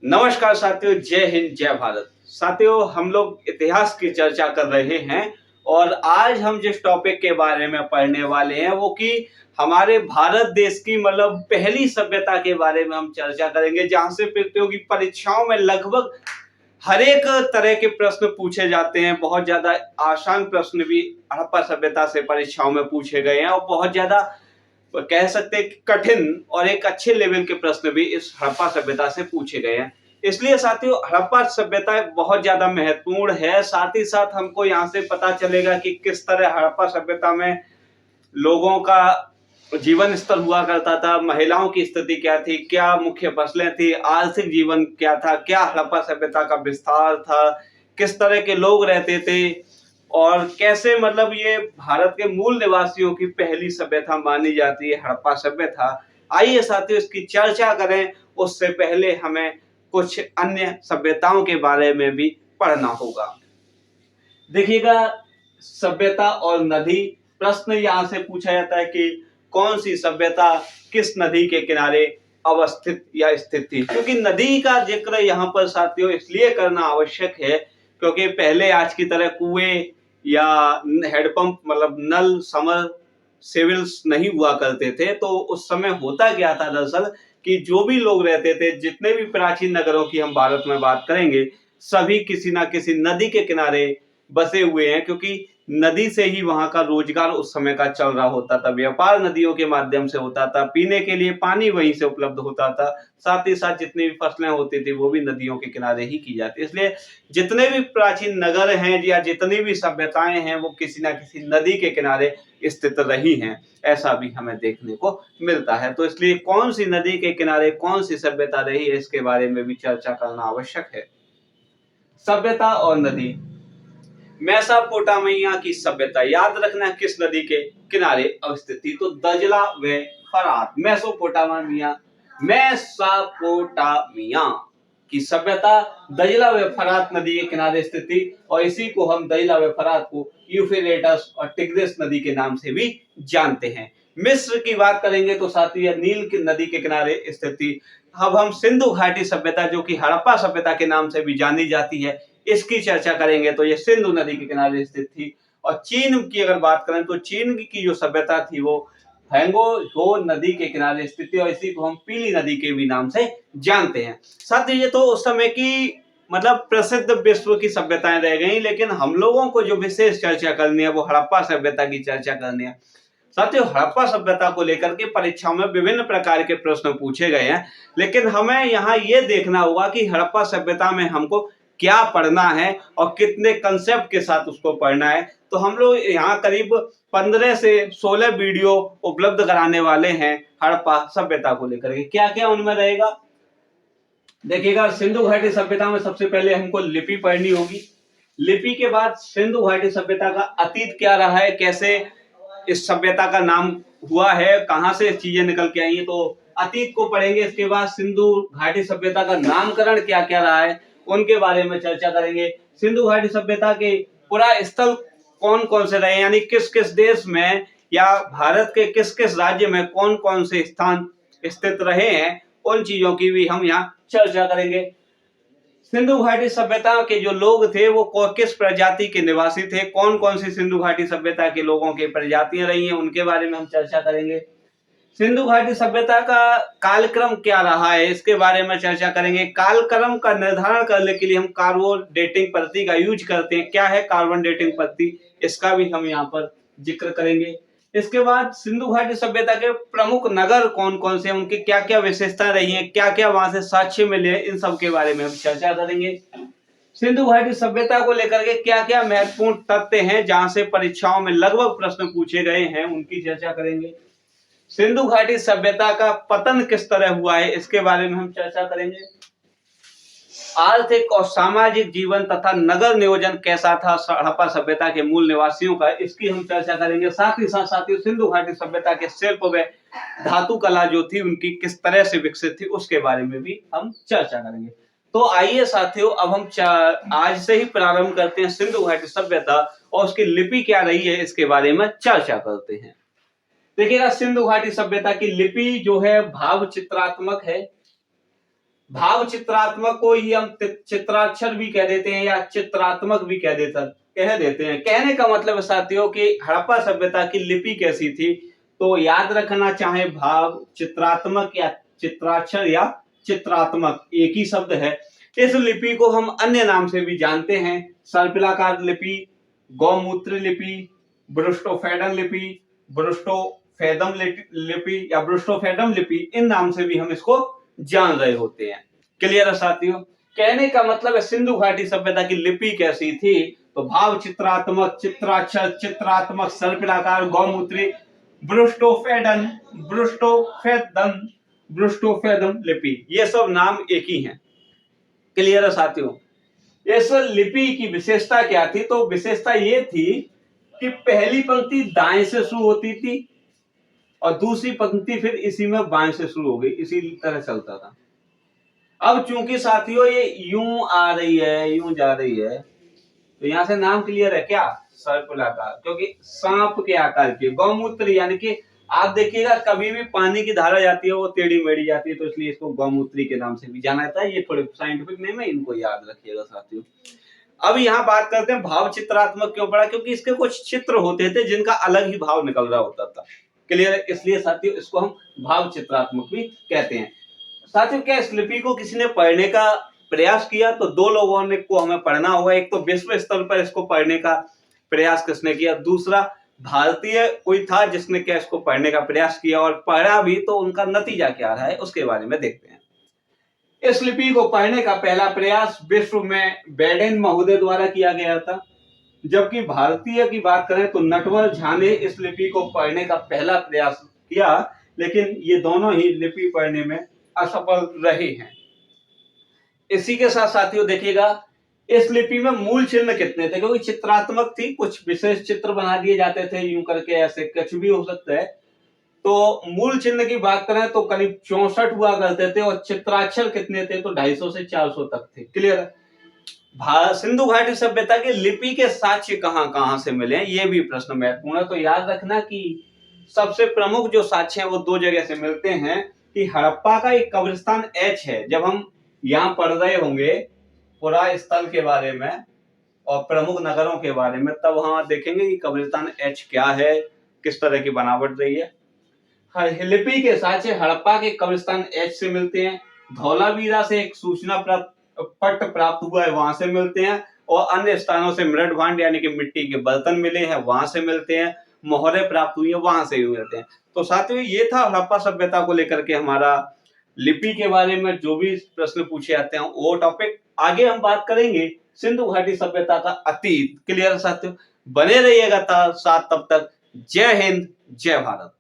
नमस्कार साथियों, जय हिंद जय भारत। साथियों, हम लोग इतिहास की चर्चा कर रहे हैं और आज हम जिस टॉपिक के बारे में पढ़ने वाले हैं वो कि हमारे भारत देश की मतलब पहली सभ्यता के बारे में हम चर्चा करेंगे, जहां से प्रतियोगी परीक्षाओं में लगभग हर एक तरह के प्रश्न पूछे जाते हैं। बहुत ज्यादा आसान प्रश्न भी हड़प्पा सभ्यता से परीक्षाओं में पूछे गए हैं और बहुत ज्यादा कह सकते हैं कि कठिन और एक अच्छे लेवल के प्रश्न भी इस हड़प्पा सभ्यता से पूछे गए हैं। इसलिए साथियों, हड़प्पा सभ्यता बहुत ज्यादा महत्वपूर्ण है। साथ ही साथ हमको यहाँ से पता चलेगा कि किस तरह हड़प्पा सभ्यता में लोगों का जीवन स्तर हुआ करता था, महिलाओं की स्थिति क्या थी, क्या मुख्य फसलें थी, आर्थिक जीवन क्या था, क्या हड़प्पा सभ्यता का विस्तार था, किस तरह के लोग रहते थे और कैसे मतलब ये भारत के मूल निवासियों की पहली सभ्यता मानी जाती है हड़प्पा सभ्यता। आइए साथियों, इसकी चर्चा करें। उससे पहले हमें कुछ अन्य सभ्यताओं के बारे में भी पढ़ना होगा। देखिएगा, सभ्यता और नदी, प्रश्न यहाँ से पूछा जाता है कि कौन सी सभ्यता किस नदी के किनारे अवस्थित या स्थित थी। क्योंकि नदी का जिक्र यहाँ पर साथियों इसलिए करना आवश्यक है क्योंकि पहले आज की तरह कुएं या हेडपंप मतलब नल समर सिविल्स नहीं हुआ करते थे। तो उस समय होता क्या था दरअसल कि जो भी लोग रहते थे, जितने भी प्राचीन नगरों की हम भारत में बात करेंगे, सभी किसी ना किसी नदी के किनारे बसे हुए हैं, क्योंकि नदी से ही वहां का रोजगार उस समय का चल रहा होता था। व्यापार नदियों के माध्यम से होता था, पीने के लिए पानी वहीं से उपलब्ध होता था, साथ ही साथ जितनी भी फसलें होती थी वो भी नदियों के किनारे ही की जाती। इसलिए जितने भी प्राचीन नगर हैं या जितनी भी सभ्यताएं हैं वो किसी ना किसी नदी के किनारे स्थित रही हैं, ऐसा भी हमें देखने को मिलता है। तो इसलिए कौन सी नदी के किनारे कौन सी सभ्यता रही है, इसके बारे में भी चर्चा करना आवश्यक है। सभ्यता और नदी। मेसोपोटामिया की सभ्यता याद रखना किस नदी के किनारे अवस्थित थी, तो दजला व फरात। मेसोपोटामिया की सभ्यता दजला व फरात नदी के किनारे स्थित थी और इसी को हम दजला व फरात को यूफ्रेटस और टिग्रिस नदी के नाम से भी जानते हैं। मिस्र की बात करेंगे तो साथियों नील की नदी के किनारे स्थित थी। अब हम सिंधु घाटी सभ्यता, जो कि हड़प्पा सभ्यता के नाम से भी जानी जाती है, इसकी चर्चा करेंगे तो ये सिंधु नदी के किनारे स्थित थी। और चीन की अगर बात करें तो चीन की जो सभ्यता थी वो हैंगो हो नदी के किनारे स्थित थी और इसी को हम पीली नदी के भी नाम से जानते हैं। साथ ही ये तो उस समय की मतलब प्रसिद्ध विश्व की सभ्यताएं रह गई, लेकिन हम लोगों को जो विशेष चर्चा करनी है वो हड़प्पा सभ्यता की चर्चा करनी है। साथियों, हड़प्पा सभ्यता को लेकर के परीक्षाओं में विभिन्न प्रकार के प्रश्न पूछे गए हैं, लेकिन हमें यहाँ ये देखना होगा कि हड़प्पा सभ्यता में हमको क्या पढ़ना है और कितने कंसेप्ट के साथ उसको पढ़ना है। तो हम लोग यहाँ करीब 15 से 16 वीडियो उपलब्ध कराने वाले हैं हड़प्पा सभ्यता को लेकर के। क्या क्या उनमें रहेगा देखिएगा। सिंधु घाटी सभ्यता में सबसे पहले हमको लिपि पढ़नी होगी। लिपि के बाद सिंधु घाटी सभ्यता का अतीत क्या रहा है, कैसे इस सभ्यता का नाम हुआ है, कहां से चीजें निकल के आई है, तो अतीत को पढ़ेंगे। इसके बाद सिंधु घाटी सभ्यता का नामकरण क्या क्या रहा है उनके बारे में चर्चा करेंगे। सिंधु घाटी सभ्यता के पुरा स्थल कौन कौन से रहे, यानी किस किस देश में या भारत के किस किस राज्य में कौन कौन से स्थान स्थित रहे हैं, उन चीजों की भी हम यहाँ चर्चा करेंगे। सिंधु घाटी सभ्यता के जो लोग थे वो किस प्रजाति के निवासी थे, कौन कौन सी सिंधु घाटी सभ्यता के लोगों की प्रजातियां रही हैं, उनके बारे में हम चर्चा करेंगे। सिंधु घाटी सभ्यता का कालक्रम क्या रहा है, इसके बारे में चर्चा करेंगे। कालक्रम का निर्धारण करने के लिए हम कार्बन डेटिंग पद्धति का यूज करते हैं। क्या है कार्बन डेटिंग पद्धति, इसका भी हम यहाँ पर जिक्र करेंगे। इसके बाद सिंधु घाटी सभ्यता के प्रमुख नगर कौन कौन से, उनकी क्या क्या विशेषता रही है, क्या क्या वहां से साक्ष्य मिले, इन सब के बारे में हम चर्चा करेंगे। सिंधु घाटी सभ्यता को लेकर के क्या क्या महत्वपूर्ण तथ्य हैं जहां से परीक्षाओं में लगभग प्रश्न पूछे गए हैं, उनकी चर्चा करेंगे। सिंधु घाटी सभ्यता का पतन किस तरह हुआ है, इसके बारे में हम चर्चा करेंगे। आर्थिक और सामाजिक जीवन तथा नगर नियोजन कैसा था हड़प्पा सभ्यता के मूल निवासियों का, इसकी हम चर्चा करेंगे। साथ ही साथ साथियों सिंधु घाटी सभ्यता के शिल्प व धातु कला जो थी उनकी किस तरह से विकसित थी, उसके बारे में भी हम चर्चा करेंगे। तो आइए साथियों, अब हम आज से ही प्रारंभ करते हैं सिंधु घाटी सभ्यता और उसकी लिपि क्या रही है इसके बारे में चर्चा करते हैं। देखिएगा, सिंधु घाटी सभ्यता की लिपि जो है भाव चित्रात्मक है। भाव चित्रात्मक को ही हम चित्राक्षर भी कह देते हैं या चित्रात्मक भी कह देते हैं। कहने का मतलब है साथियों कि हड़प्पा सभ्यता की लिपि कैसी थी, तो याद रखना, चाहे भाव चित्रात्मक या चित्राक्षर या चित्रात्मक एक ही शब्द है। इस लिपि को हम अन्य नाम से भी जानते हैं, सर्पिलाकार लिपि, गौमूत्र लिपि, ब्रुस्टोफेडन लिपि, ब्रुस्टोफेदम लिपि या ब्रुस्टोफेडम लिपि, इन नाम से भी हम इसको जान रहे होते हैं। क्लियर है साथियों? कहने का मतलब है सिंधु घाटी सभ्यता की लिपि कैसी थी, तो भाव चित्रात्मक, चित्राक्षर, चित्रात्मक, सर्पिलाकार, गौमूत्री, ब्रुस्टोफेडन, ब्रुस्टोफेदम लिपि, ये सब नाम एक ही हैं। क्लियर है साथियों? इस लिपि की विशेषता क्या थी, तो विशेषता ये थी कि पहली पंक्ति दाएं से शुरू होती थी और दूसरी पंक्ति फिर इसी में बाएं से शुरू हो गई, इसी तरह चलता था। अब चूंकि साथियों ये यूं आ रही है, यूं जा रही है, तो यहां से नाम क्लियर है क्या, सर्पिलाकार, क्योंकि सांप के आकार की। गौमूत्र यानी कि आप देखिएगा कभी भी पानी की धारा जाती है वो टेढ़ी मेढ़ी जाती है, तो इसलिए इसको गौमूत्री के नाम से भी जाना जाता है। ये थोड़े साइंटिफिक नेम है, इनको याद रखिएगा साथियों। अब यहाँ बात करते हैं भाव चित्रात्मक क्यों पड़ा, क्योंकि इसके कुछ चित्र होते थे जिनका अलग ही भाव निकल रहा होता था। क्लियर है? इसलिए साथियों इसको हम भाव चित्रात्मक भी कहते हैं। साथियों क्या इस लिपि को किसी ने पढ़ने का प्रयास किया, तो दो लोगों ने को हमें पढ़ना होगा। एक तो विश्व स्तर पर इसको पढ़ने का प्रयास किसने किया, दूसरा भारतीय कोई था जिसने क्या इसको पढ़ने का प्रयास किया और पढ़ा भी, तो उनका नतीजा क्या रहा है उसके बारे में देखते हैं। इस लिपि को पढ़ने का पहला प्रयास विश्व में बेडेन महोदय द्वारा किया गया था, जबकि भारतीय की बात करें तो नटवर झा ने इस लिपि को पढ़ने का पहला प्रयास किया, लेकिन ये दोनों ही लिपि पढ़ने में असफल रहे हैं। इसी के साथ साथियों देखिएगा इस लिपि में मूल चिन्ह कितने थे, क्योंकि चित्रात्मक थी, कुछ विशेष चित्र बना दिए जाते थे यूं करके, ऐसे कुछ भी हो सकता है। तो मूल चिन्ह की बात करें तो करीब 64 हुआ करते थे, और चित्राक्षर कितने थे, तो 250 से 400 तक थे। क्लियर? सिंधु घाटी सभ्यता की लिपि के साक्ष्य कहां से मिले हैं, ये भी प्रश्न महत्वपूर्ण है। तो याद रखना कि सबसे प्रमुख जो साक्ष्य हैं वो दो जगह से मिलते हैं, कि हड़प्पा का एक कब्रिस्तान एच है। जब हम यहाँ पढ़ रहे होंगे पुरा स्थल के बारे में और प्रमुख नगरों के बारे में, तब वहां देखेंगे कि कब्रिस्तान एच क्या है, किस तरह की बनावट रही है। लिपि के साक्ष्य हड़प्पा के कब्रिस्तान एच से मिलते हैं, धौलावीरा से एक सूचना पट प्राप्त हुआ है, वहां से मिलते हैं, और अन्य स्थानों से मृद भांड यानी कि मिट्टी के बर्तन मिले हैं, वहां से मिलते हैं, मोहरें प्राप्त हुई है, वहां से भी मिलते हैं। तो साथियों ये था हड़प्पा सभ्यता को लेकर के हमारा लिपि के बारे में जो भी प्रश्न पूछे जाते हैं वो टॉपिक। आगे हम बात करेंगे सिंधु घाटी सभ्यता का अतीत। क्लियर साथियों? बने रहिएगा साथ, तब तक जय हिंद, जय भारत।